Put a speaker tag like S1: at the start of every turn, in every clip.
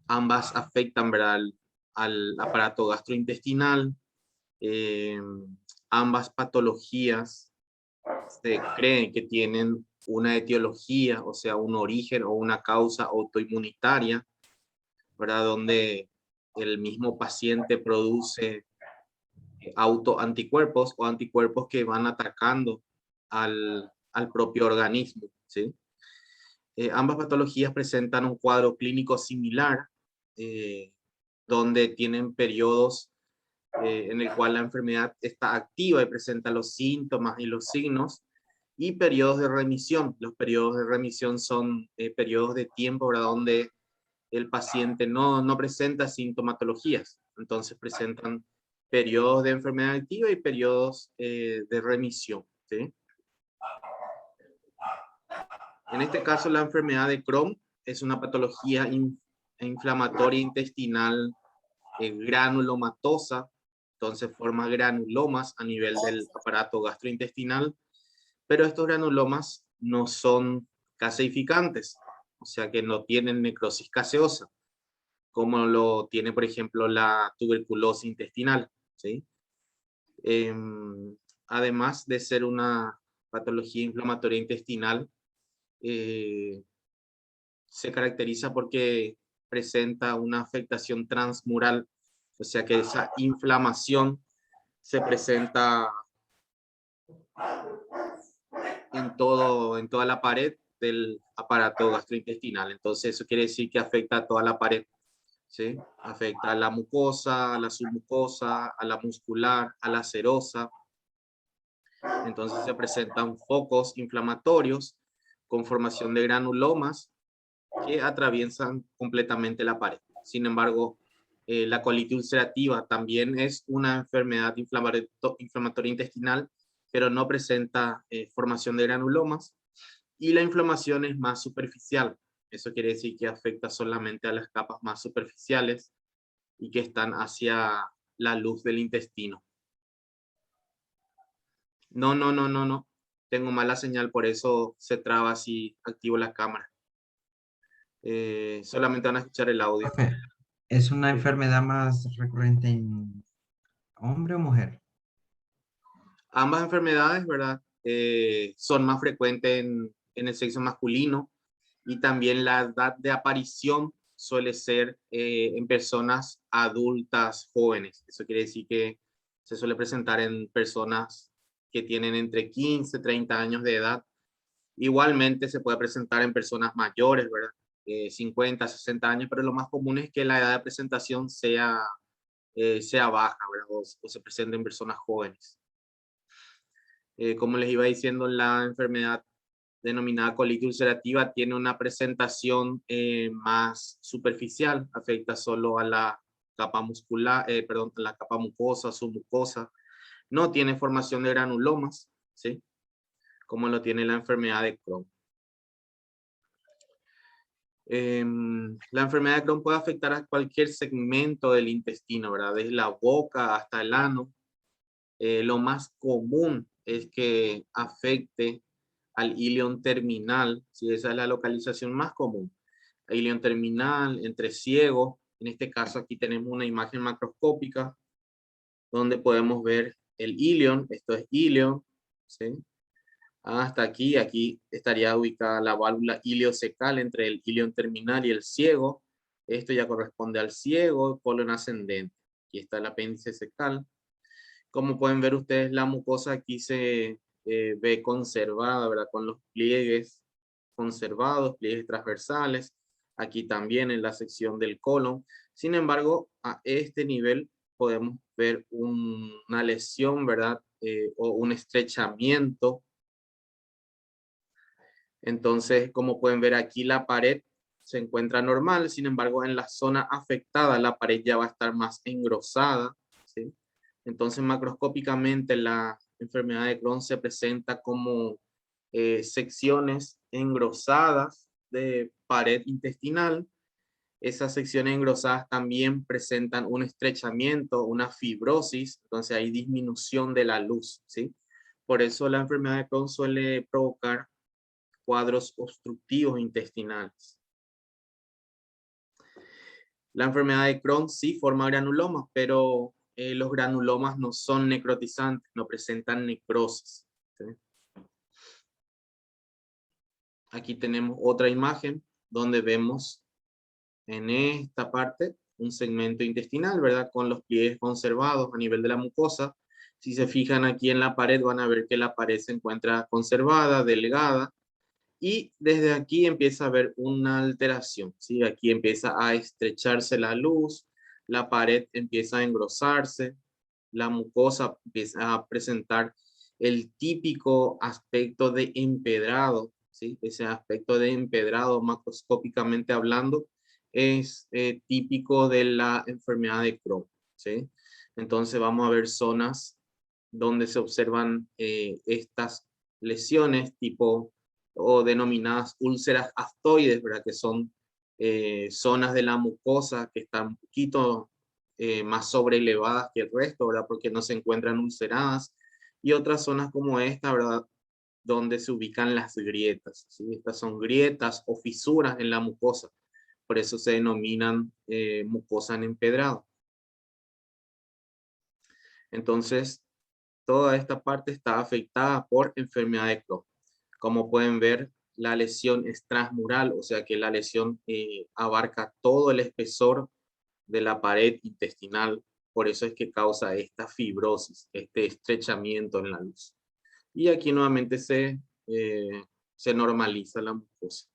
S1: Ambas afectan, ¿verdad?, al aparato gastrointestinal. Ambas patologías se cree que tienen una etiología, o sea, un origen o una causa autoinmunitaria, ¿verdad?, donde el mismo paciente produce autoanticuerpos o anticuerpos que van atacando al propio organismo, ¿sí? Ambas patologías presentan un cuadro clínico similar, donde tienen periodos en el cual la enfermedad está activa y presenta los síntomas y los signos, y periodos de remisión. Los periodos de remisión son periodos de tiempo, ¿verdad?, donde el paciente no presenta sintomatologías. Entonces presentan periodos de enfermedad activa y periodos de remisión, ¿sí? En este caso, la enfermedad de Crohn es una patología inflamatoria intestinal granulomatosa. Entonces forma granulomas a nivel del aparato gastrointestinal, pero estos granulomas no son caseificantes, o sea que no tienen necrosis caseosa, como lo tiene, por ejemplo, la tuberculosis intestinal, ¿sí? Además de ser una patología inflamatoria intestinal, se caracteriza porque presenta una afectación transmural, o sea que esa inflamación se presenta en toda la pared del aparato gastrointestinal. Entonces eso quiere decir que afecta a toda la pared, ¿sí? Afecta a la mucosa, a la submucosa, a la muscular, a la serosa. Entonces se presentan focos inflamatorios con formación de granulomas que atraviesan completamente la pared. Sin embargo, la colitis ulcerativa también es una enfermedad inflamatoria intestinal, pero no presenta formación de granulomas, y la inflamación es más superficial. Eso quiere decir que afecta solamente a las capas más superficiales y que están hacia la luz del intestino. No. Tengo mala señal, por eso se traba si activo la cámara. Solamente van a escuchar el audio.
S2: Profe, ¿es una
S1: Sí.
S2: enfermedad más recurrente en hombre o mujer?
S1: Ambas enfermedades, ¿verdad? Son más frecuentes en el sexo masculino, y también la edad de aparición suele ser en personas adultas jóvenes. Eso quiere decir que se suele presentar en personas que tienen entre 15 y 30 años de edad. Igualmente se puede presentar en personas mayores, ¿verdad? 50, 60 años, pero lo más común es que la edad de presentación sea baja, ¿verdad? O se presente en personas jóvenes. Como les iba diciendo, la enfermedad denominada colitis ulcerativa tiene una presentación más superficial, afecta solo a la capa muscular, perdón, a la capa mucosa, submucosa. No tiene formación de granulomas, ¿sí?, como lo tiene la enfermedad de Crohn. La enfermedad de Crohn puede afectar a cualquier segmento del intestino, ¿verdad? Desde la boca hasta el ano. Lo más común es que afecte al ilion terminal, si esa es la localización más común. El ilion terminal, entreciego. En este caso aquí tenemos una imagen macroscópica donde podemos ver el ilion. Esto es ilion, ¿sí? Hasta aquí estaría ubicada la válvula iliocecal entre el ilion terminal y el ciego. Esto ya corresponde al ciego, colon ascendente. Aquí está el apéndice cecal. Como pueden ver ustedes, la mucosa aquí se ve conservada, ¿verdad? Con los pliegues conservados, pliegues transversales. Aquí también en la sección del colon. Sin embargo, a este nivel podemos ver una lesión, ¿verdad? O un estrechamiento. Entonces, como pueden ver aquí, la pared se encuentra normal. Sin embargo, en la zona afectada, la pared ya va a estar más engrosada, ¿sí? Entonces, macroscópicamente, la enfermedad de Crohn se presenta como secciones engrosadas de pared intestinal. Esas secciones engrosadas también presentan un estrechamiento, una fibrosis. Entonces, hay disminución de la luz, ¿sí? Por eso la enfermedad de Crohn suele provocar cuadros obstructivos intestinales. La enfermedad de Crohn sí forma granulomas, pero los granulomas no son necrotizantes, no presentan necrosis, ¿sí? Aquí tenemos otra imagen donde vemos en esta parte un segmento intestinal, ¿verdad? Con los pliegues conservados a nivel de la mucosa. Si se fijan aquí en la pared, van a ver que la pared se encuentra conservada, delgada, y desde aquí empieza a haber una alteración, ¿sí? Aquí empieza a estrecharse la luz, la pared empieza a engrosarse, la mucosa empieza a presentar el típico aspecto de empedrado, ¿sí? Ese aspecto de empedrado, macroscópicamente hablando, es típico de la enfermedad de Crohn, ¿sí? Entonces vamos a ver zonas donde se observan estas lesiones tipo o denominadas úlceras aftoides, ¿verdad? Que son zonas de la mucosa que están un poquito más sobrelevadas que el resto, ¿verdad? Porque no se encuentran ulceradas. Y otras zonas como esta, ¿verdad? Donde se ubican las grietas, ¿sí? Estas son grietas o fisuras en la mucosa. Por eso se denominan mucosa en empedrado. Entonces, toda esta parte está afectada por enfermedad de Crohn. Como pueden ver, la lesión es transmural, o sea que la lesión abarca todo el espesor de la pared intestinal. Por eso es que causa esta fibrosis, este estrechamiento en la luz. Y aquí nuevamente se normaliza la mucosa.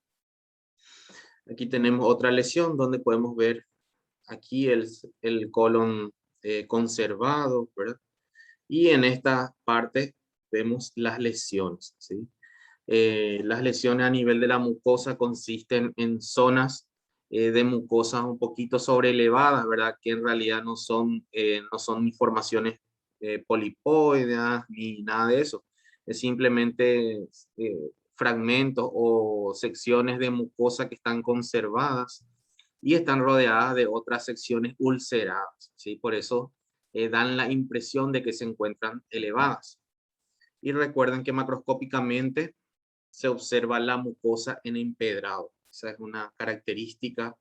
S1: Aquí tenemos otra lesión donde podemos ver aquí el colon conservado, ¿verdad? Y en esta parte vemos las lesiones, ¿sí? Las lesiones a nivel de la mucosa consisten en zonas de mucosa un poquito sobreelevadas, ¿verdad? Que en realidad no son ni formaciones polipoideas ni nada de eso. Es simplemente fragmentos o secciones de mucosa que están conservadas y están rodeadas de otras secciones ulceradas, ¿sí? Por eso dan la impresión de que se encuentran elevadas. Y recuerden que macroscópicamente se observa la mucosa en empedrado. Esa es una característica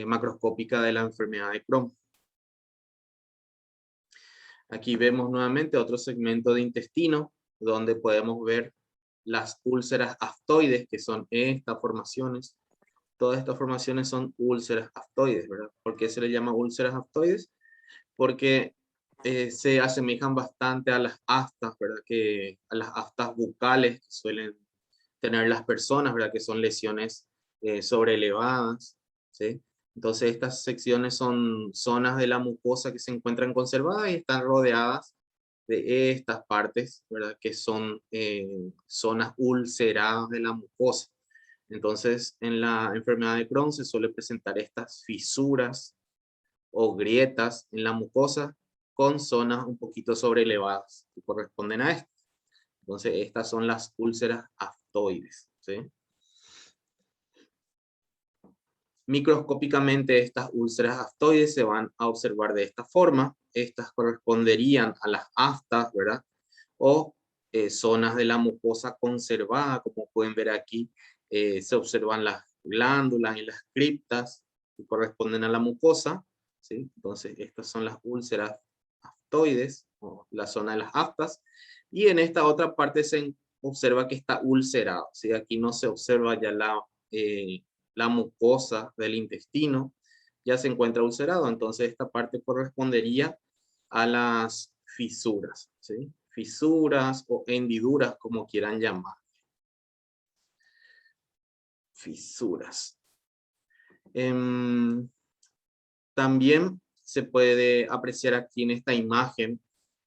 S1: macroscópica de la enfermedad de Crohn. Aquí vemos nuevamente otro segmento de intestino donde podemos ver las úlceras aftoides, que son estas formaciones. Todas estas formaciones son úlceras aftoides, ¿verdad? ¿Por qué se le llama úlceras aftoides? Porque se asemejan bastante a las aftas, ¿verdad? A las aftas bucales que suelen tener las personas, ¿verdad? Que son lesiones sobreelevadas, ¿sí? Entonces estas secciones son zonas de la mucosa que se encuentran conservadas y están rodeadas de estas partes, ¿verdad? Que son zonas ulceradas de la mucosa. Entonces en la enfermedad de Crohn se suele presentar estas fisuras o grietas en la mucosa con zonas un poquito sobrelevadas que corresponden a esto. Entonces estas son las úlceras aftoides, ¿sí? Microscópicamente estas úlceras aftoides se van a observar de esta forma. Estas corresponderían a las aftas, ¿verdad? O zonas de la mucosa conservada, como pueden ver aquí, se observan las glándulas y las criptas que corresponden a la mucosa, ¿sí? Entonces estas son las úlceras aftoides, o la zona de las aftas, y en esta otra parte se observa que está ulcerado, ¿sí? Aquí no se observa ya la mucosa del intestino, ya se encuentra ulcerado, entonces esta parte correspondería a las fisuras, ¿sí? Fisuras o hendiduras, como quieran llamar. Fisuras. También se puede apreciar aquí en esta imagen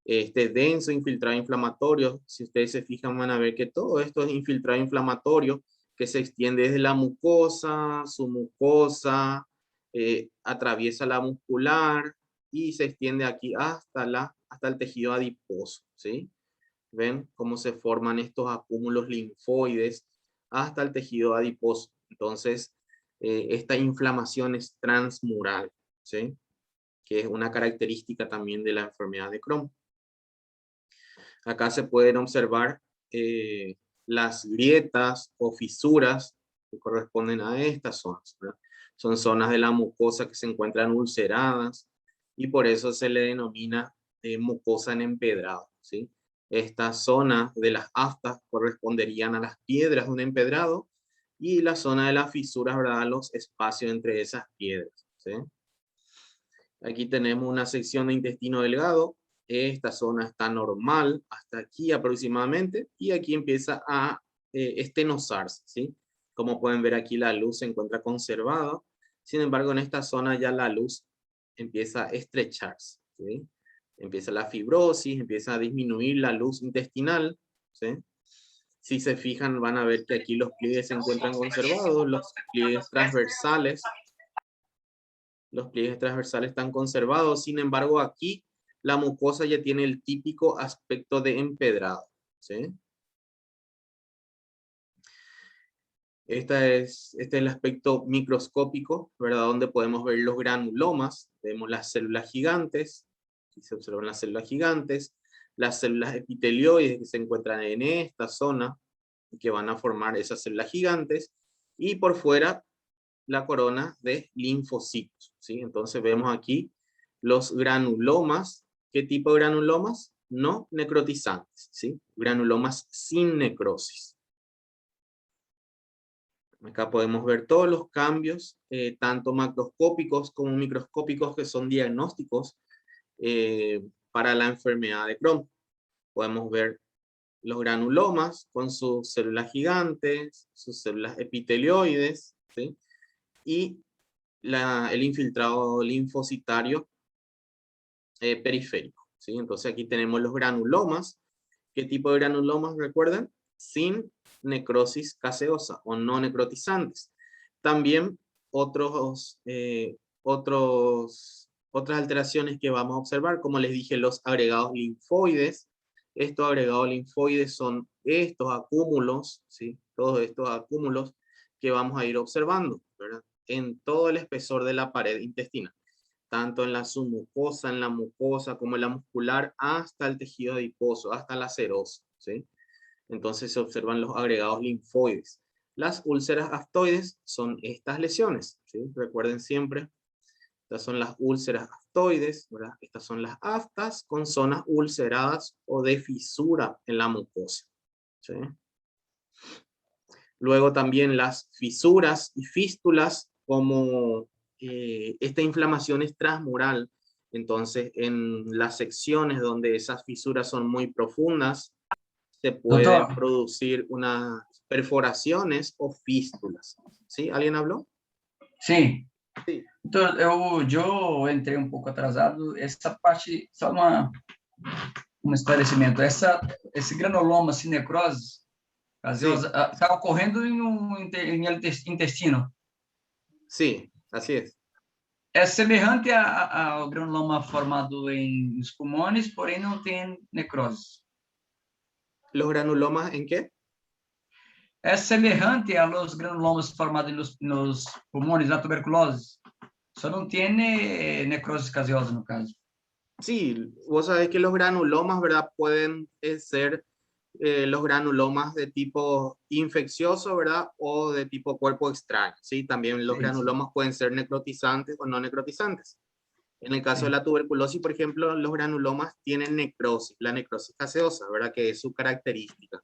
S1: este denso infiltrado inflamatorio. Si ustedes se fijan, van a ver que todo esto es infiltrado inflamatorio que se extiende desde la mucosa, su mucosa, atraviesa la muscular y se extiende aquí hasta el tejido adiposo, ¿sí? ¿Ven cómo se forman estos acúmulos linfoides hasta el tejido adiposo? Entonces, esta inflamación es transmural, ¿sí? Que es una característica también de la enfermedad de Crohn. Acá se pueden observar las grietas o fisuras que corresponden a estas zonas, ¿verdad? Son zonas de la mucosa que se encuentran ulceradas y por eso se le denomina mucosa en empedrado, ¿sí? Estas zonas de las aftas corresponderían a las piedras de un empedrado y la zona de las fisuras, ¿verdad? Los espacios entre esas piedras, ¿sí? Aquí tenemos una sección de intestino delgado. Esta zona está normal hasta aquí aproximadamente y aquí empieza a estenosarse, ¿sí? Como pueden ver aquí la luz se encuentra conservada. Sin embargo, en esta zona ya la luz empieza a estrecharse, ¿sí? Empieza la fibrosis, empieza a disminuir la luz intestinal, ¿sí? Si se fijan van a ver que aquí los pliegues se encuentran conservados, los pliegues transversales están conservados. Sin embargo, aquí la mucosa ya tiene el típico aspecto de empedrado, ¿sí? Este es el aspecto microscópico, ¿verdad? Donde podemos ver los granulomas. Vemos las células gigantes. Aquí se observan las células epitelioides que se encuentran en esta zona, que van a formar esas células gigantes. Y por fuera, la corona de linfocitos, ¿sí? Entonces vemos aquí los granulomas. ¿Qué tipo de granulomas? No necrotizantes, ¿sí? Granulomas sin necrosis. Acá podemos ver todos los cambios, tanto macroscópicos como microscópicos, que son diagnósticos para la enfermedad de Crohn. Podemos ver los granulomas con sus células gigantes, sus células epitelioides, ¿sí? Y el infiltrado linfocitario periférico, ¿sí? Entonces aquí tenemos los granulomas. ¿Qué tipo de granulomas recuerdan? Sin necrosis caseosa o no necrotizantes. También otras alteraciones que vamos a observar, como les dije, los agregados linfoides. Estos agregados linfoides son estos acúmulos, ¿sí? Todos estos acúmulos que vamos a ir observando, ¿verdad? En todo el espesor de la pared intestinal, tanto en la submucosa, en la mucosa, como en la muscular, hasta el tejido adiposo, hasta la serosa, ¿sí? Entonces se observan los agregados linfoides. Las úlceras aftoides son estas lesiones, ¿sí? Recuerden siempre, estas son las úlceras aftoides, ¿verdad? Estas son las aftas con zonas ulceradas o de fisura en la mucosa, ¿sí? Luego también las fisuras y fístulas, como esta inflamación es transmural. Entonces, en las secciones donde esas fisuras son muy profundas, se pueden
S3: Doutor,
S1: producir unas perforaciones o fístulas. ¿Sí? ¿Alguien habló?
S3: sim.
S1: Sí.
S3: Então, eu entrei um pouco atrasado. Essa parte, só um esclarecimento. Esse granuloma sem necrose
S1: Sí,
S3: gaseosa está ocorrendo em intestino.
S1: sí, así es.
S3: É semelhante ao granuloma formado nos pulmões, porém não tem necrose.
S1: ¿Los granulomas en qué?
S3: É semelhante aos granulomas formados nos pulmões, na tuberculose. Só não tem necrose gaseosa, no caso.
S1: Sí, vos sabés que los granulomas, ¿verdad? Pueden ser los granulomas de tipo infeccioso, ¿verdad? O de tipo cuerpo extraño, ¿sí? También los
S3: Sim, sim,
S1: granulomas pueden ser necrotizantes o no necrotizantes. En el caso de
S3: sim.
S1: la tuberculosis, por ejemplo, los granulomas tienen necrosis, la necrosis gaseosa, ¿verdad? Que es su característica.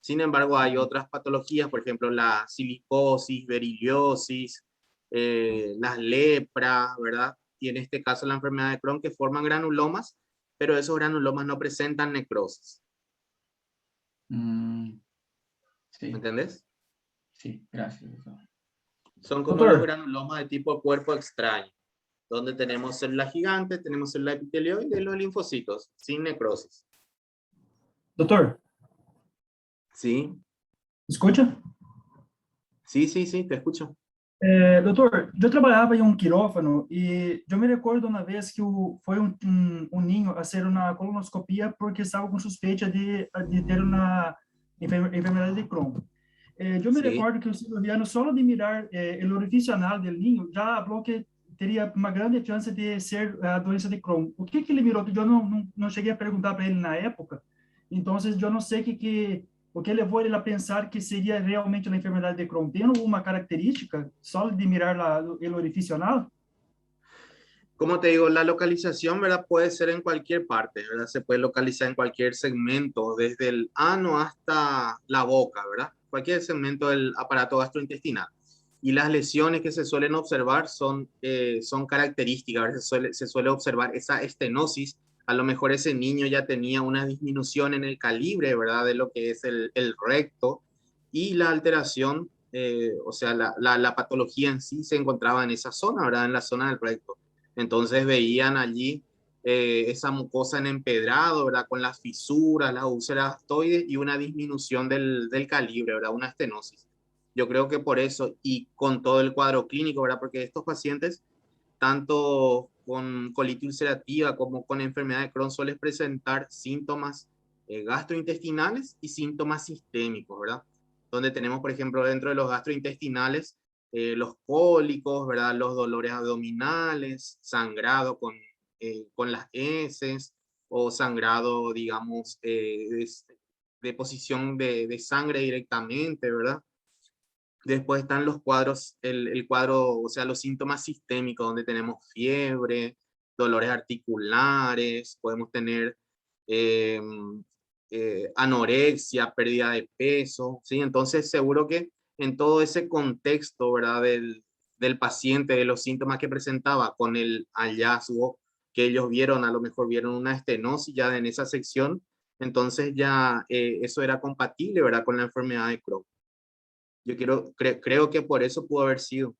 S1: Sin embargo, hay otras patologías, por ejemplo, la silicosis, beriliosis, las lepras, ¿verdad? Y en este caso la enfermedad de Crohn, que forman granulomas, pero esos granulomas no presentan necrosis. ¿Me
S3: Sim,
S1: entendés?
S3: sim, graças, doutor.
S1: Son como los
S2: Doutor,
S1: granulomas de tipo cuerpo extraño, donde tenemos células gigantes, tenemos células epitelioides y los linfocitos, sin necrosis.
S2: doutor,
S1: ¿Sí?
S2: escuta?
S1: Sí, sí, sí, te escucho.
S2: Doutor, eu trabalhava em um quirófano e eu me recordo uma vez que foi um ninho a ser uma colonoscopia porque estava com suspeita de ter uma enfermedade de Crohn. Eu me
S1: Sí.
S2: recordo que o cirurgiano, só de mirar o orifício anal do ninho, já falou que teria uma grande chance de ser a doença de Crohn. O que ele mirou? Eu não cheguei a perguntar para ele na época, então eu não sei O que levou ele a pensar que seria realmente a enfermidade de Crohn? Tem alguma característica só de mirar el orificio anal?
S1: Como te digo, la localización, ¿verdad? Puede ser en cualquier parte, ¿verdad? Se puede localizar en cualquier segmento, desde el ano hasta la boca, ¿verdad? Cualquier segmento del aparato gastrointestinal. Y las lesiones que se suelen observar son características, ¿verdad? Se suele observar esa estenosis. A lo mejor ese niño ya tenía una disminución en el calibre, ¿verdad? De lo que es el recto, y la alteración, o sea, la patología en sí se encontraba en esa zona, ¿verdad? En la zona del recto. Entonces veían allí esa mucosa en empedrado, ¿verdad? Con las fisuras, las úlceras aftoides y una disminución del calibre, ¿verdad? Una estenosis. Yo creo que por eso, y con todo el cuadro clínico, ¿verdad? Porque estos pacientes, tanto con colitis ulcerativa como con enfermedad de Crohn, suelen presentar síntomas gastrointestinales y síntomas sistémicos, ¿verdad? Donde tenemos, por ejemplo, dentro de los gastrointestinales, los cólicos, ¿verdad? Los dolores abdominales, sangrado con las heces, o sangrado, digamos, de posición de sangre directamente, ¿verdad? Después están los cuadros, el cuadro, o sea, los síntomas sistémicos, donde tenemos fiebre, dolores articulares, podemos tener eh, anorexia, pérdida de peso, ¿sí? Entonces, seguro que en todo ese contexto, ¿verdad? Del paciente, de los síntomas que presentaba, con el hallazgo que ellos vieron, a lo mejor vieron una estenosis ya en esa sección, entonces ya eso era compatible, ¿verdad? Con la enfermedad de Crohn. Yo creo que por eso pudo haber sido,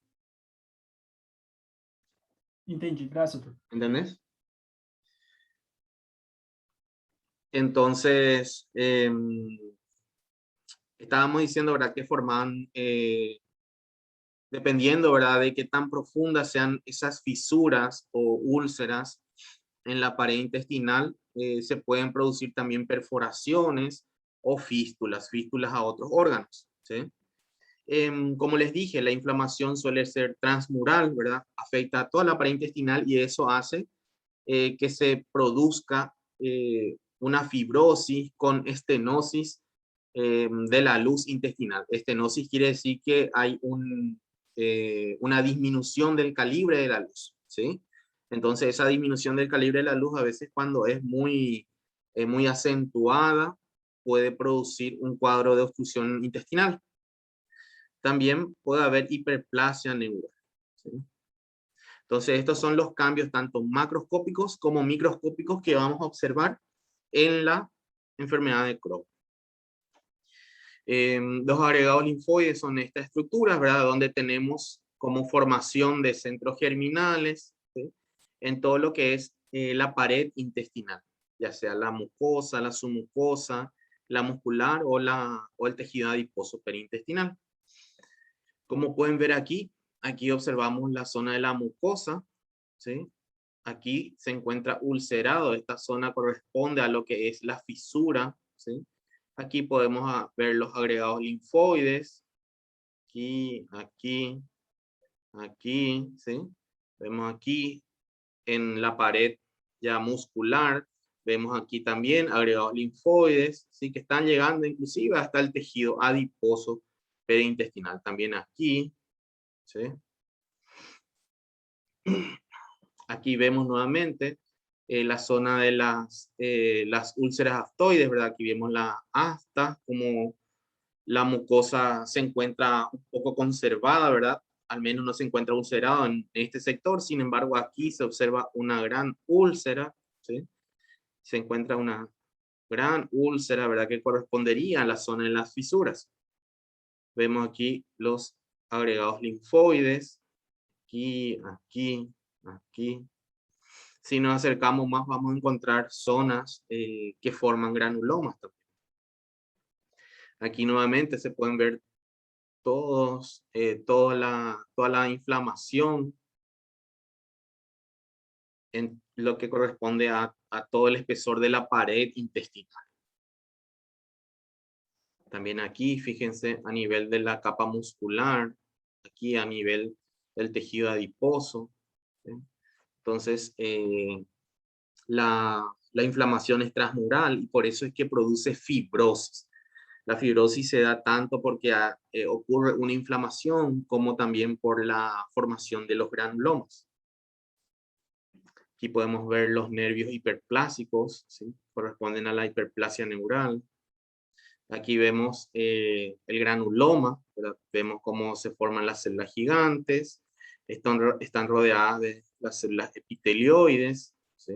S2: Entendi, graças, doutor.
S1: ¿entendés? Entonces, estábamos diciendo, ¿verdad? Que forman, dependiendo, ¿verdad? De qué tan profundas sean esas fisuras o úlceras en la pared intestinal, se pueden producir también perforaciones o fístulas a otros órganos, ¿sí? Como les dije, la inflamación suele ser transmural, ¿verdad? Afecta a toda la pared intestinal y eso hace que se produzca una fibrosis con estenosis de la luz intestinal. Estenosis quiere decir que hay una disminución del calibre de la luz, ¿sí? Entonces esa disminución del calibre de la luz a veces, cuando es muy acentuada, puede producir un cuadro de obstrucción intestinal. También puede haber hiperplasia neural, ¿sí? Entonces, estos son los cambios tanto macroscópicos como microscópicos que vamos a observar en la enfermedad de Crohn. Los agregados linfoides son estas estructuras, ¿verdad? Donde tenemos como formación de centros germinales, ¿sí? En todo lo que es la pared intestinal, ya sea la mucosa, la submucosa, la muscular o el tejido adiposo perintestinal. Como pueden ver aquí, aquí observamos la zona de la mucosa, ¿sí? Aquí se encuentra ulcerado, esta zona corresponde a lo que es la fisura, ¿sí? Aquí podemos ver los agregados linfoides, aquí, aquí, aquí, ¿sí? Vemos aquí en la pared ya muscular, vemos aquí también agregados linfoides, ¿sí? Que están llegando inclusive hasta el tejido adiposo perintestinal, también aquí, ¿sí? Aquí vemos nuevamente la zona de las úlceras aftoides, ¿verdad? Aquí vemos la asta, como la mucosa se encuentra un poco conservada, ¿verdad? Al menos no se encuentra ulcerado en este sector, sin embargo aquí se observa una gran úlcera, ¿sí? Se encuentra una gran úlcera, ¿verdad? Que correspondería a la zona de las fisuras. Vemos aquí los agregados linfoides, aquí, aquí, aquí. Si nos acercamos más, vamos a encontrar zonas que forman granulomas también. Aquí nuevamente se pueden ver toda la inflamación en lo que corresponde a todo el espesor de la pared intestinal. También aquí, fíjense, a nivel de la capa muscular, aquí a nivel del tejido adiposo, ¿sí? Entonces, la inflamación es transmural y por eso es que produce fibrosis. La fibrosis se da tanto porque ocurre una inflamación como también por la formación de los granulomas. Aquí podemos ver los nervios hiperplásicos, ¿sí? Corresponden a la hiperplasia neural. Aquí vemos el granuloma, ¿verdad? Vemos cómo se forman las células gigantes, están rodeadas de las células epitelioides, ¿sí?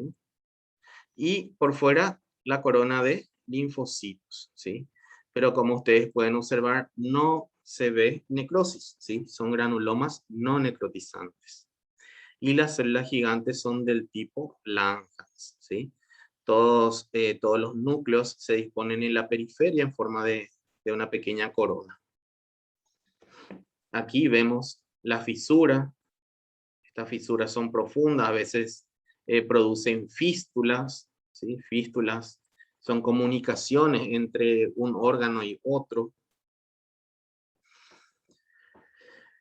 S1: Y por fuera la corona de linfocitos, ¿sí? Pero como ustedes pueden observar, no se ve necrosis, ¿sí? Son granulomas no necrotizantes. Y las células gigantes son del tipo Langhans, ¿sí? Todos los núcleos se disponen en la periferia en forma de una pequeña corona. Aquí vemos la fisura. Estas fisuras son profundas, a veces producen fístulas, ¿sí? Fístulas son comunicaciones entre un órgano y otro.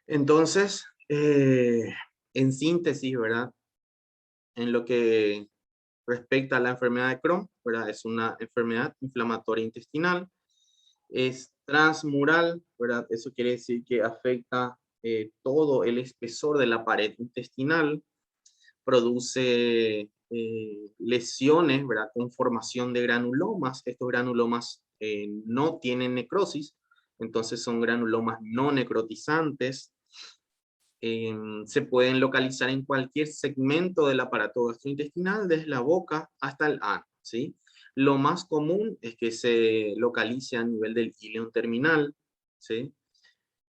S1: Entonces, en síntesis, ¿verdad? En lo que respecta a la enfermedad de Crohn, ¿verdad? Es una enfermedad inflamatoria intestinal, es transmural, ¿verdad? Eso quiere decir que afecta todo el espesor de la pared intestinal, produce lesiones, ¿verdad? Con formación de granulomas. Estos granulomas no tienen necrosis, entonces son granulomas no necrotizantes. Se pueden localizar en cualquier segmento del aparato gastrointestinal, desde la boca hasta el ano, ¿sí? Lo más común es que se localice a nivel del íleon terminal, ¿sí?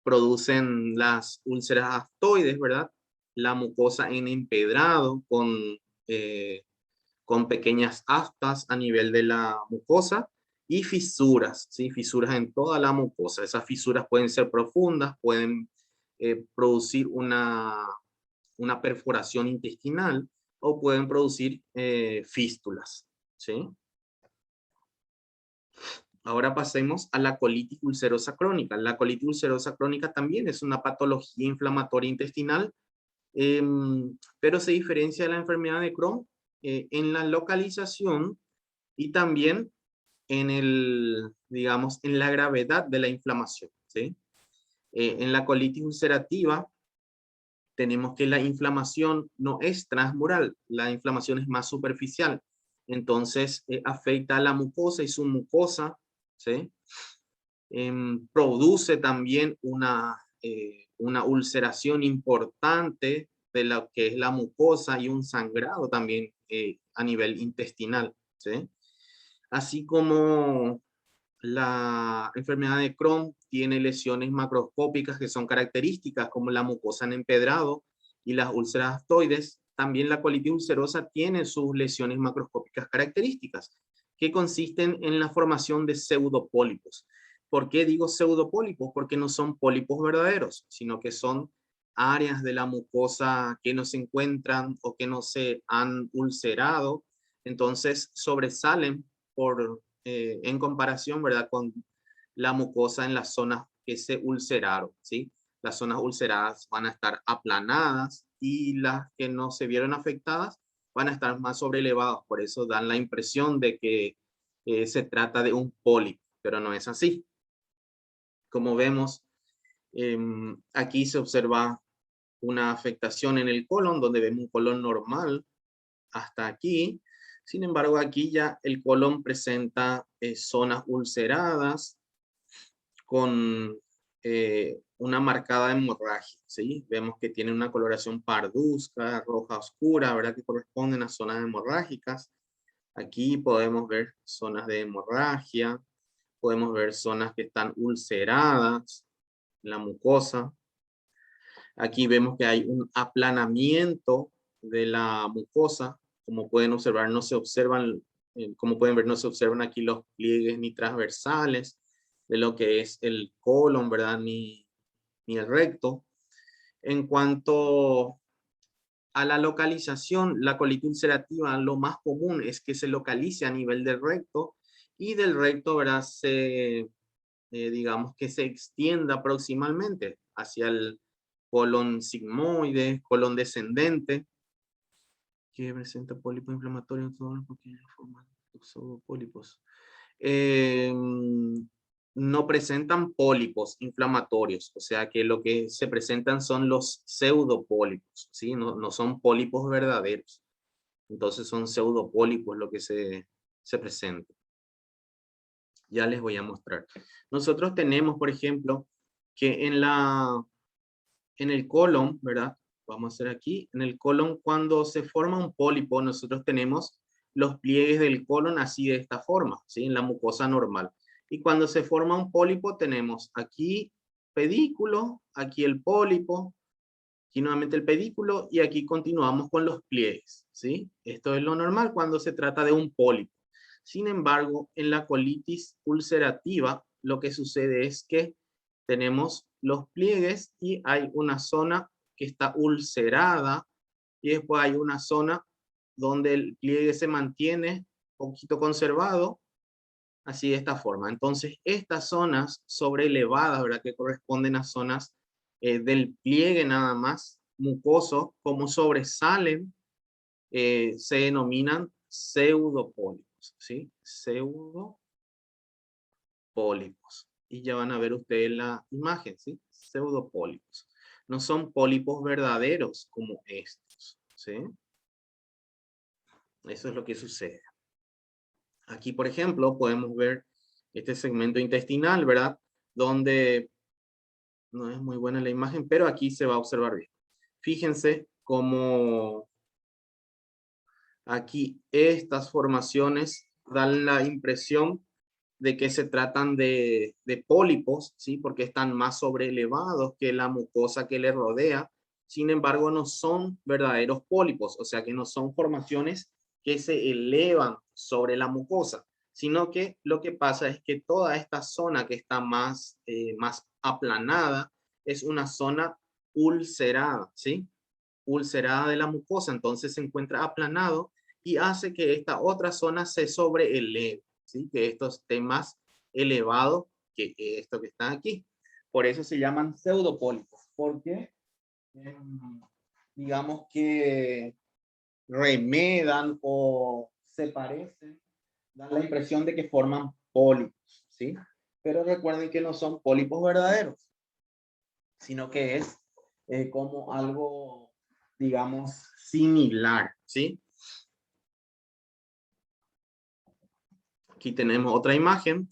S1: Producen las úlceras aftoides, ¿verdad? La mucosa en empedrado con pequeñas aftas a nivel de la mucosa y fisuras, ¿sí? Fisuras en toda la mucosa. Esas fisuras pueden ser profundas, pueden producir una perforación intestinal o pueden producir fístulas, ¿sí? Ahora pasemos a la colitis ulcerosa crónica. La colitis ulcerosa crónica también es una patología inflamatoria intestinal, pero se diferencia de la enfermedad de Crohn en la localización y también digamos, en la gravedad de la inflamación, ¿sí? En la colitis ulcerativa tenemos que la inflamación no es transmural, la inflamación es más superficial. Entonces, afecta a la mucosa y su mucosa, ¿sí? Produce también una ulceración importante de lo que es la mucosa y un sangrado también a nivel intestinal, ¿sí? Así como la enfermedad de Crohn tiene lesiones macroscópicas que son características, como la mucosa en empedrado y las úlceras aftoides. También la colitis ulcerosa tiene sus lesiones macroscópicas características, que consisten en la formación de pseudopólipos. ¿Por qué digo pseudopólipos? Porque no son pólipos verdaderos, sino que son áreas de la mucosa que no se encuentran o que no se han ulcerado, entonces sobresalen en comparación, ¿verdad? Con la mucosa en las zonas que se ulceraron, ¿sí? Las zonas ulceradas van a estar aplanadas y las que no se vieron afectadas van a estar más sobrelevadas, por eso dan la impresión de que se trata de un pólipo, pero no es así. Como vemos, aquí se observa una afectación en el colon, donde vemos un colon normal hasta aquí. Sin embargo, aquí ya el colon presenta zonas ulceradas con una marcada hemorragia, ¿sí? Vemos que tiene una coloración parduzca, roja oscura, ¿verdad? Que corresponden a zonas hemorrágicas. Aquí podemos ver zonas de hemorragia, podemos ver zonas que están ulceradas en la mucosa. Aquí vemos que hay un aplanamiento de la mucosa. Como pueden observar, no se observan, como pueden ver, no se observan aquí los pliegues ni transversales de lo que es el colon, ¿verdad? Ni el recto. En cuanto a la localización, la colitis ulcerativa, lo más común es que se localice a nivel del recto y del recto, ¿verdad? Digamos que se extienda proximalmente hacia el colon sigmoide, colon descendente, que presenta pólipos inflamatorios en todos los porque forman pseudo pólipos. no presentan pólipos inflamatorios, o sea que lo que se presentan son los pseudopólipos, ¿sí? No son pólipos verdaderos. Entonces son pseudopólipos lo que se presenta. Ya les voy a mostrar. Nosotros tenemos, por ejemplo, que en el colon, ¿verdad? Vamos a hacer aquí, en el colon cuando se forma un pólipo, nosotros tenemos los pliegues del colon así de esta forma, ¿sí? En la mucosa normal. Y cuando se forma un pólipo tenemos aquí pedículo, aquí el pólipo, aquí nuevamente el pedículo y aquí continuamos con los pliegues, ¿sí? Esto es lo normal cuando se trata de un pólipo. Sin embargo, en la colitis ulcerativa lo que sucede es que tenemos los pliegues y hay una zona que está ulcerada y después hay una zona donde el pliegue se mantiene un poquito conservado, así de esta forma. Entonces, estas zonas sobrelevadas, ¿verdad? Que corresponden a zonas del pliegue nada más, mucoso, como sobresalen, se denominan pseudopólipos, ¿sí? Pseudopólipos. Y ya van a ver ustedes la imagen, ¿sí? Pseudopólipos. No son pólipos verdaderos como estos, ¿sí? Eso es lo que sucede. Aquí, por ejemplo, podemos ver este segmento intestinal, ¿verdad? Donde no es muy buena la imagen, pero aquí se va a observar bien. Fíjense cómo aquí estas formaciones dan la impresión de que se tratan de pólipos, ¿sí? Porque están más sobrelevados que la mucosa que le rodea. Sin embargo, no son verdaderos pólipos, o sea que no son formaciones que se elevan sobre la mucosa, sino que lo que pasa es que toda esta zona que está más aplanada es una zona ulcerada, ¿sí? Ulcerada de la mucosa, entonces se encuentra aplanado y hace que esta otra zona se sobreeleve, ¿sí? Que esto esté más elevado que esto que está aquí. Por eso se llaman pseudopólipos, porque digamos que remedan o se parecen, dan la impresión de que forman pólipos, ¿sí? Pero recuerden que no son pólipos verdaderos, sino que es como algo, digamos, similar, ¿sí? Aquí tenemos otra imagen.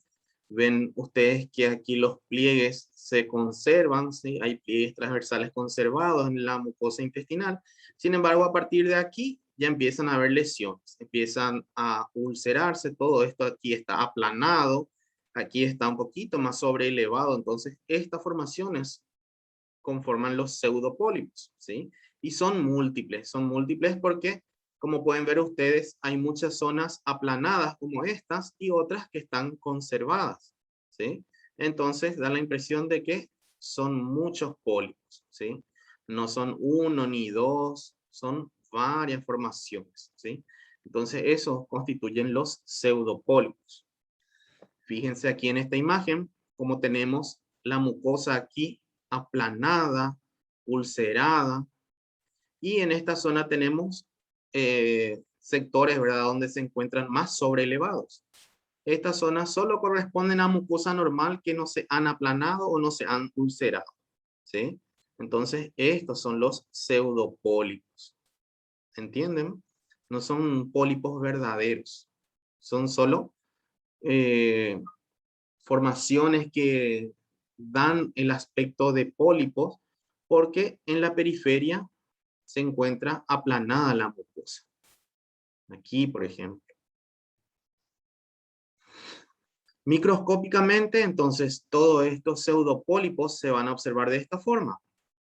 S1: Ven ustedes que aquí los pliegues se conservan, ¿sí? Hay pliegues transversales conservados en la mucosa intestinal. Sin embargo, a partir de aquí ya empiezan a haber lesiones, empiezan a ulcerarse, todo esto aquí está aplanado, aquí está un poquito más sobreelevado, entonces estas formaciones conforman los pseudopólipos, ¿sí? Y son múltiples porque, como pueden ver ustedes, hay muchas zonas aplanadas como estas y otras que están conservadas, ¿sí? Entonces da la impresión de que son muchos pólipos, ¿sí? No son uno ni dos, son varias formaciones, ¿sí? Entonces eso constituyen los pseudopólipos. Fíjense aquí en esta imagen, como tenemos la mucosa aquí aplanada, ulcerada, y en esta zona tenemos sectores, ¿verdad?, donde se encuentran más sobrelevados. Estas zonas solo corresponden a mucosa normal que no se han aplanado o no se han ulcerado, ¿sí? Entonces, estos son los pseudopólipos. ¿Entienden? No son pólipos verdaderos. Son solo formaciones que dan el aspecto de pólipos porque en la periferia se encuentra aplanada la mucosa. Aquí, por ejemplo. Microscópicamente, entonces, todos estos pseudopólipos se van a observar de esta forma.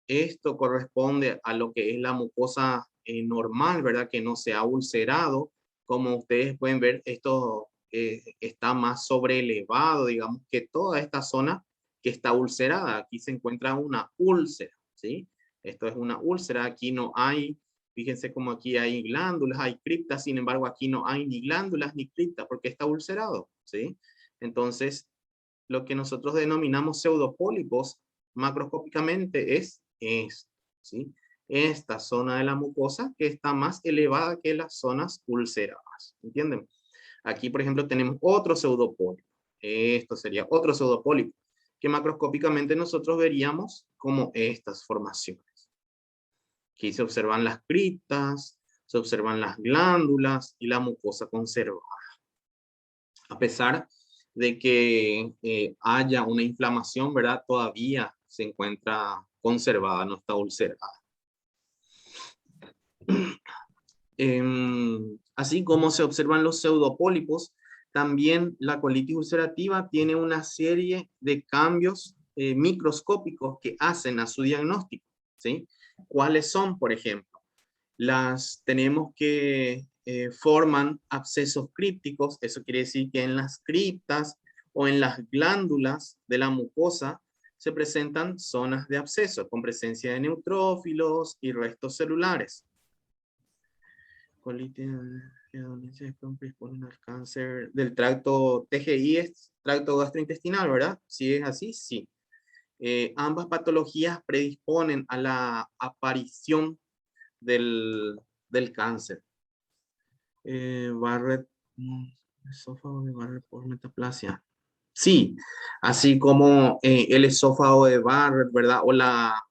S1: Esto corresponde a lo que es la mucosa normal, ¿verdad? Que no se ha ulcerado. Como ustedes pueden ver, esto está más sobreelevado, digamos que toda esta zona que está ulcerada. Aquí se encuentra una úlcera, ¿sí? Esto es una úlcera, aquí no hay, fíjense como aquí hay glándulas, hay criptas, sin embargo aquí no hay ni glándulas ni criptas porque está ulcerado, ¿sí? Entonces, lo que nosotros denominamos pseudopólipos macroscópicamente es esto, ¿sí? Esta zona de la mucosa que está más elevada que las zonas ulceradas, ¿entienden? Aquí, por ejemplo, tenemos otro pseudopólipo. Esto sería otro pseudopólipo, que macroscópicamente nosotros veríamos como estas formaciones. Aquí se observan las criptas, se observan las glándulas y la mucosa conservada. A pesar de que haya una inflamación, ¿verdad? Todavía se encuentra conservada, no está ulcerada. Así como se observan los pseudopólipos, también la colitis ulcerativa tiene una serie de cambios microscópicos que hacen a su diagnóstico, ¿sí? ¿Cuáles son, por ejemplo? Tenemos que forman abscesos crípticos, eso quiere decir que en las criptas o en las glándulas de la mucosa se presentan zonas de absceso con presencia de neutrófilos y restos celulares. Colitis se predisponen al cáncer del tracto TGI, es tracto gastrointestinal, ¿verdad? Si es así, sí. Ambas patologías predisponen a la aparición del cáncer. Barrett, esófago de Barrett por metaplasia. Sí, así como el esófago de Barrett, ¿verdad? O la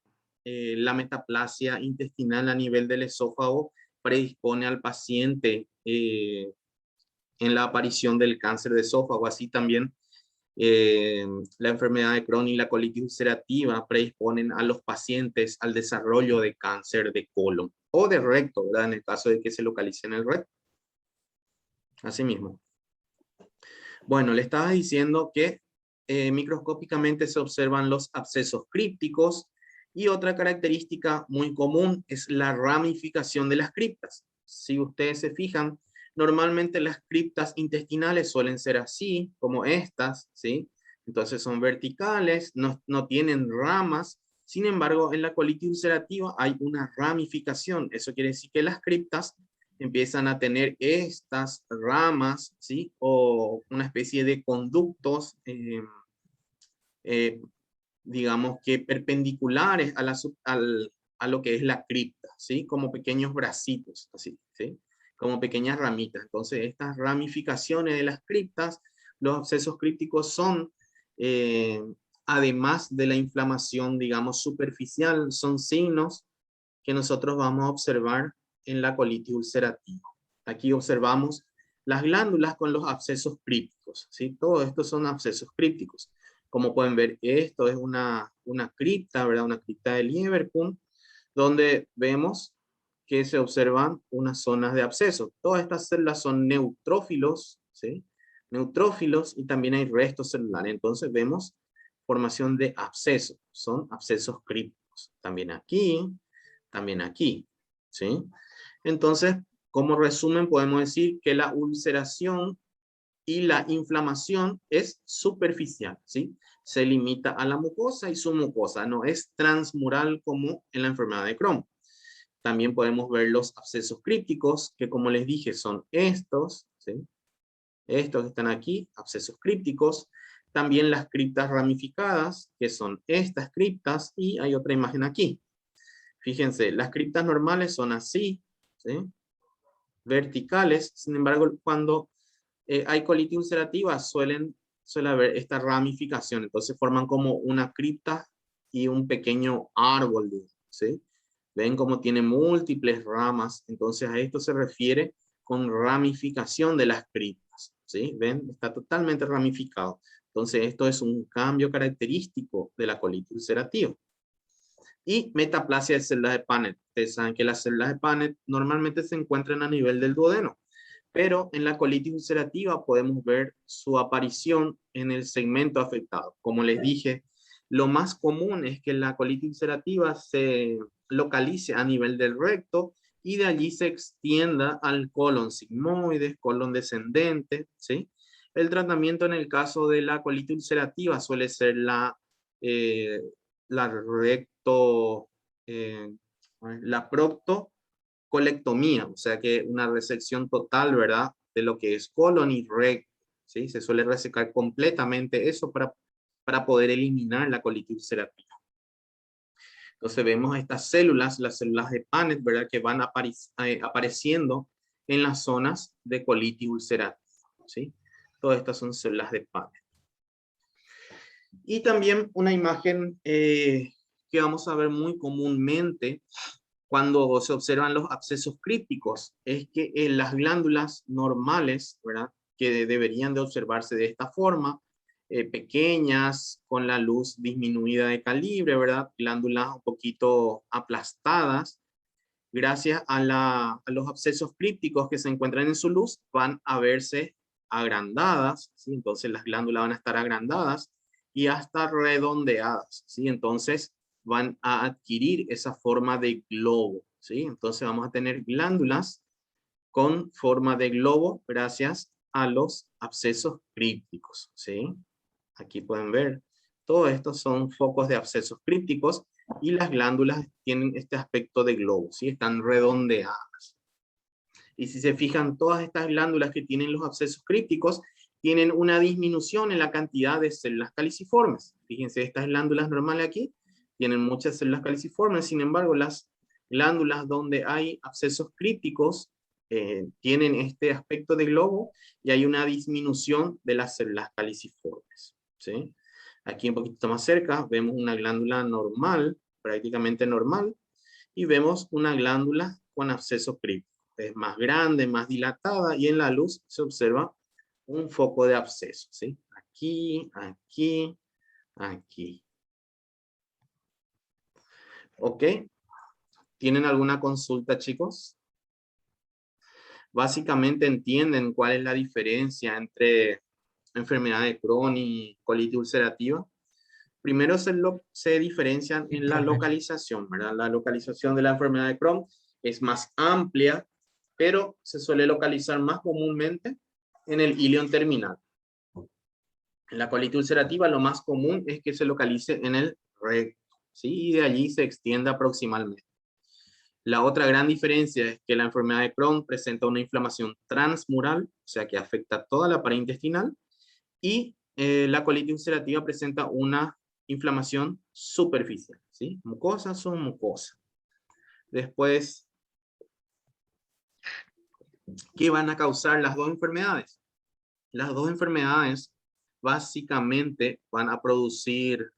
S1: metaplasia intestinal a nivel del esófago predispone al paciente en la aparición del cáncer de esófago. Así también la enfermedad de Crohn y la colitis ulcerativa predisponen a los pacientes al desarrollo de cáncer de colon o de recto, ¿verdad? En el caso de que se localice en el recto. Así mismo. Bueno, le estaba diciendo que microscópicamente se observan los abscesos crípticos y otra característica muy común es la ramificación de las criptas. Si ustedes se fijan, normalmente las criptas intestinales suelen ser así, como estas, ¿sí? Entonces son verticales, no tienen ramas. Sin embargo, en la colitis ulcerativa hay una ramificación. Eso quiere decir que las criptas empiezan a tener estas ramas, ¿sí? O una especie de conductos, digamos que perpendiculares a lo que es la cripta, ¿sí? Como pequeños bracitos, así, ¿sí? Como pequeñas ramitas. Entonces, estas ramificaciones de las criptas, los abscesos crípticos son, además de la inflamación, digamos, superficial, son signos que nosotros vamos a observar en la colitis ulcerativa. Aquí observamos las glándulas con los abscesos crípticos, ¿sí? Todo esto son abscesos crípticos. Como pueden ver, esto es una cripta, ¿verdad? Una cripta de Lieberkühn, donde vemos que se observan unas zonas de absceso. Todas estas células son neutrófilos, ¿sí? Neutrófilos, y también hay restos celulares. Entonces vemos formación de abscesos. Son abscesos crípticos. También aquí, ¿sí? Entonces, como resumen, podemos decir que la ulceración y la inflamación es superficial, ¿sí? Se limita a la mucosa y su mucosa, no es transmural como en la enfermedad de Crohn. También podemos ver los abscesos crípticos, que como les dije son estos, ¿sí? Estos que están aquí, abscesos crípticos. También las criptas ramificadas, que son estas criptas, y hay otra imagen aquí. Fíjense, las criptas normales son así, ¿sí? Verticales. Sin embargo, cuando hay colitis ulcerativa suele haber esta ramificación. Entonces forman como una cripta y un pequeño árbol, ¿sí? Ven cómo tiene múltiples ramas. Entonces a esto se refiere con ramificación de las criptas, ¿sí? Ven, está totalmente ramificado. Entonces esto es un cambio característico de la colitis ulcerativa. Y metaplasia de células de Paneth. Ustedes saben que las células de Paneth normalmente se encuentran a nivel del duodeno, pero en la colitis ulcerativa podemos ver su aparición en el segmento afectado. Como les dije, lo más común es que la colitis ulcerativa se localice a nivel del recto y de allí se extienda al colon sigmoides, colon descendente, ¿sí? El tratamiento en el caso de la colitis ulcerativa suele ser la proctocolectomía, o sea que una resección total, ¿verdad? De lo que es colon y recto, ¿sí? Se suele resecar completamente eso para poder eliminar la colitis ulcerativa. Entonces vemos estas células, las células de Paneth, ¿verdad? Que van apareciendo en las zonas de colitis ulcerativa, ¿sí? Todas estas son células de Paneth. Y también una imagen que vamos a ver muy comúnmente cuando se observan los abscesos crípticos, es que las glándulas normales, ¿verdad?, que deberían de observarse de esta forma, pequeñas, con la luz disminuida de calibre, ¿verdad?, glándulas un poquito aplastadas, gracias a los abscesos crípticos que se encuentran en su luz, van a verse agrandadas, ¿sí? Entonces las glándulas van a estar agrandadas y hasta redondeadas, ¿sí? Entonces van a adquirir esa forma de globo, ¿sí? Entonces vamos a tener glándulas con forma de globo gracias a los abscesos crípticos, ¿sí? Aquí pueden ver, todos estos son focos de abscesos crípticos y las glándulas tienen este aspecto de globo, ¿sí? Están redondeadas. Y si se fijan, todas estas glándulas que tienen los abscesos crípticos tienen una disminución en la cantidad de células caliciformes. Fíjense, estas glándulas normales aquí tienen muchas células caliciformes, sin embargo, las glándulas donde hay abscesos crípticos tienen este aspecto de globo y hay una disminución de las células caliciformes, ¿sí? Aquí un poquito más cerca vemos una glándula normal, prácticamente normal, y vemos una glándula con absceso críptico. Es más grande, más dilatada, y en la luz se observa un foco de absceso, ¿sí? Aquí, aquí, aquí. ¿Ok? ¿Tienen alguna consulta, chicos? Básicamente entienden cuál es la diferencia entre enfermedad de Crohn y colitis ulcerativa. Primero se diferencian en la localización, ¿verdad? La localización de la enfermedad de Crohn es más amplia, pero se suele localizar más comúnmente en el ilion terminal. En la colitis ulcerativa lo más común es que se localice en el recto, ¿sí? Y de allí se extienda proximalmente. La otra gran diferencia es que la enfermedad de Crohn presenta una inflamación transmural, o sea que afecta toda la pared intestinal, y la colitis ulcerativa presenta una inflamación superficial, ¿sí? Mucosa son mucosa. Después, ¿qué van a causar las dos enfermedades? Las dos enfermedades básicamente van a producir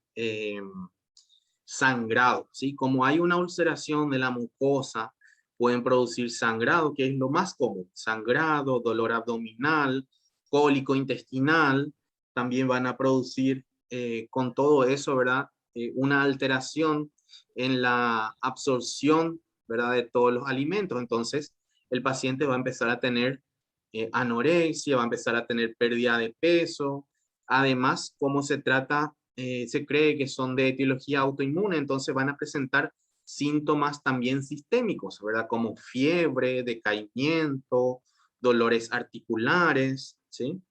S1: sangrado, ¿sí? Como hay una ulceración de la mucosa, pueden producir sangrado, que es lo más común. Sangrado, dolor abdominal, cólico intestinal, también van a producir con todo eso, ¿verdad? Una alteración en la absorción, ¿verdad? De todos los alimentos. Entonces, el paciente va a empezar a tener anorexia, va a empezar a tener pérdida de peso. Además, como se trata, se cree que son de etiología autoinmune, entonces van a presentar síntomas también sistémicos, ¿verdad? Como fiebre, decaimiento, dolores articulares, ¿sí?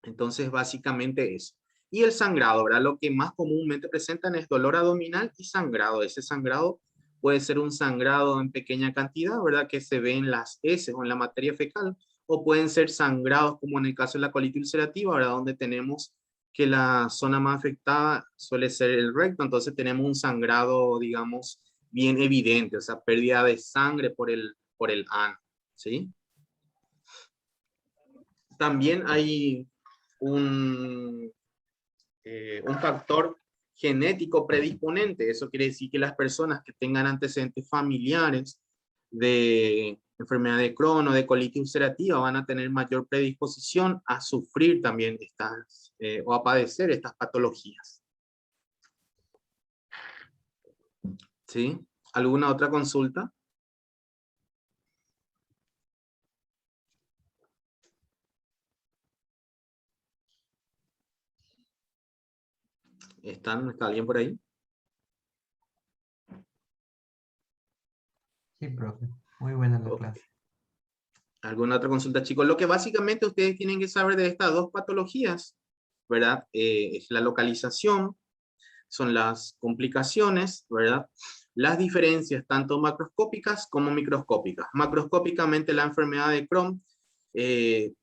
S1: Entonces, básicamente eso. Y el sangrado, ¿verdad? Lo que más comúnmente presentan es dolor abdominal y sangrado. Ese sangrado puede ser un sangrado en pequeña cantidad, ¿verdad? Que se ve en las heces o en la materia fecal, o pueden ser sangrados como en el caso de la colitis ulcerativa, ¿verdad? Donde tenemos que la zona más afectada suele ser el recto, entonces tenemos un sangrado, digamos, bien evidente, o sea, pérdida de sangre por el ano, ¿sí? También hay un factor genético predisponente. Eso quiere decir que las personas que tengan antecedentes familiares de enfermedad de Crohn o de colitis ulcerativa van a tener mayor predisposición a sufrir también estas o a padecer estas patologías. ¿Sí? ¿Alguna otra consulta? ¿Está alguien por ahí?
S4: Sí, profe. Muy buena la
S1: Okay.
S4: clase.
S1: ¿Alguna otra consulta, chicos? Lo que básicamente ustedes tienen que saber de estas dos patologías, ¿verdad? Es la localización, son las complicaciones, ¿verdad? Las diferencias tanto macroscópicas como microscópicas. Macroscópicamente la enfermedad de Crohn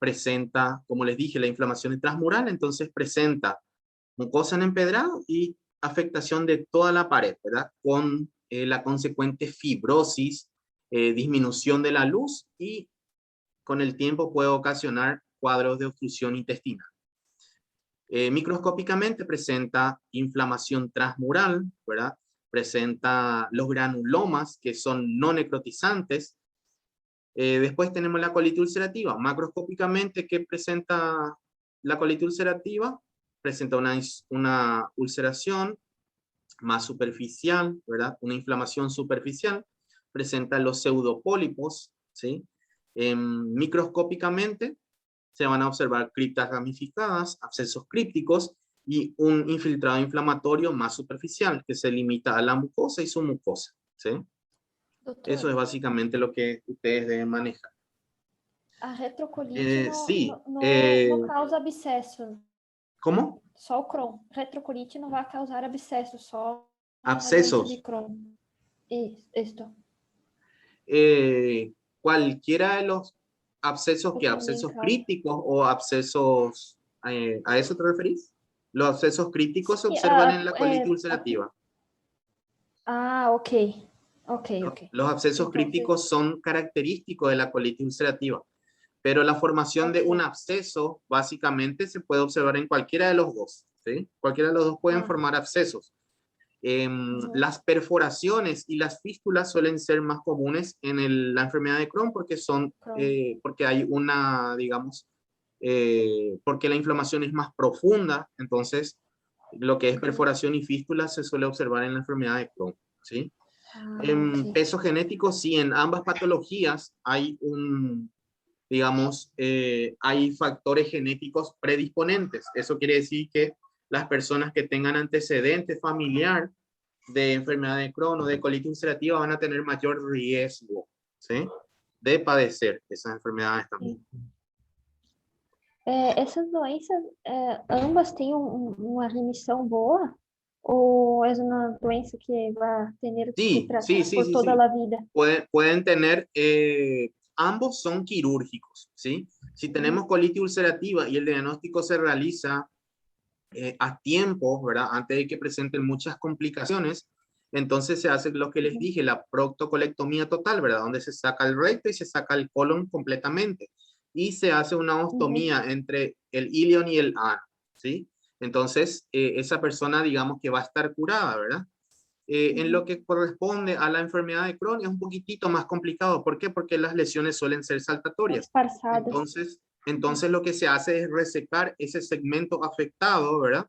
S1: presenta, como les dije, la inflamación transmural, entonces presenta mucosa en empedrado y afectación de toda la pared, ¿verdad? Con la consecuente fibrosis, disminución de la luz y con el tiempo puede ocasionar cuadros de obstrucción intestinal. Microscópicamente presenta inflamación transmural, ¿verdad? Presenta los granulomas, que son no necrotizantes. Después tenemos la colitis ulcerativa. Macroscópicamente, ¿qué presenta la colitis ulcerativa? Presenta una ulceración más superficial, ¿verdad? Una inflamación superficial. Presenta los pseudopólipos, ¿sí? Microscópicamente se van a observar criptas ramificadas, abscesos crípticos y un infiltrado inflamatorio más superficial que se limita a la mucosa y su mucosa, ¿sí?
S5: Doutor,
S1: Eso es básicamente lo que ustedes deben manejar.
S5: a retrocolite
S1: Sí,
S5: não causa abscesso.
S1: ¿cómo?
S5: Só o Crohn. Retrocolite não vai causar abscesso, só a
S1: Abscesos.
S5: doença de Crohn. Esto.
S1: Cualquiera de los abscesos, que abscesos críticos o abscesos, ¿a eso te referís? Los abscesos críticos se observan en la colitis ulcerativa.
S5: Ok.
S1: Los abscesos críticos son característicos de la colitis ulcerativa, pero la formación de un absceso básicamente se puede observar en cualquiera de los dos, ¿sí? Cualquiera de los dos pueden formar abscesos. Las perforaciones y las fístulas suelen ser más comunes en la enfermedad de Crohn porque porque hay una, digamos, porque la inflamación es más profunda, entonces lo que es perforación y fístula se suele observar en la enfermedad de Crohn, ¿sí? En peso genético, sí, en ambas patologías hay digamos, hay factores genéticos predisponentes. Eso quiere decir que las personas que tengan antecedente familiar de enfermedad de Crohn o de colitis ulcerativa van a tener mayor riesgo, ¿sí? De padecer esas enfermedades también.
S5: Essas doenças, ambas têm uma remissão boa? Ou é uma doença que vai ter que tratar por toda a vida?
S1: Pueden tener, ambos son quirúrgicos, ¿sí? Si tenemos colitis ulcerativa y el diagnóstico se realiza a tiempo, ¿verdad? Antes de que presenten muchas complicaciones, entonces se hace lo que les dije, la proctocolectomía total, ¿verdad? Donde se saca el recto y se saca el colon completamente. Y se hace una ostomía entre el ilion y el ano, ¿sí? Entonces, esa persona, digamos que va a estar curada, ¿verdad? En lo que corresponde a la enfermedad de Crohn es un poquitito más complicado. ¿Por qué? Porque las lesiones suelen ser saltatorias. Entonces lo que se hace es resecar ese segmento afectado, ¿verdad?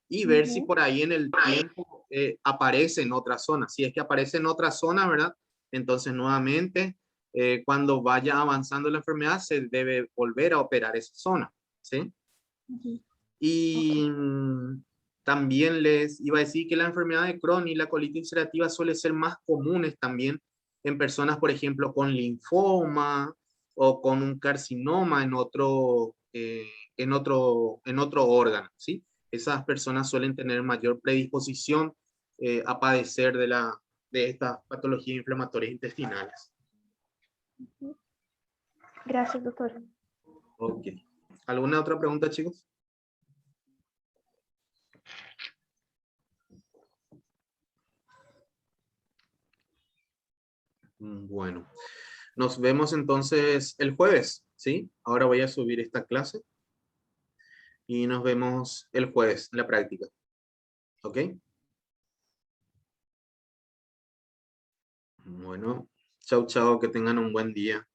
S1: Y ver si por ahí en el tiempo aparece en otra zona. Si es que aparece en otra zona, ¿verdad? Entonces nuevamente, cuando vaya avanzando la enfermedad, se debe volver a operar esa zona, ¿sí? Y también les iba a decir que la enfermedad de Crohn y la colitis ulcerativa suele ser más comunes también en personas, por ejemplo, con linfoma o con un carcinoma en otro órgano, ¿sí? Esas personas suelen tener mayor predisposición a padecer de estas patologías inflamatorias intestinales.
S5: Gracias, doctor.
S1: Ok. ¿Alguna otra pregunta, chicos? Bueno, nos vemos entonces el jueves, ¿sí? Ahora voy a subir esta clase y nos vemos el jueves en la práctica. ¿Ok? Bueno, chao, chao, que tengan un buen día.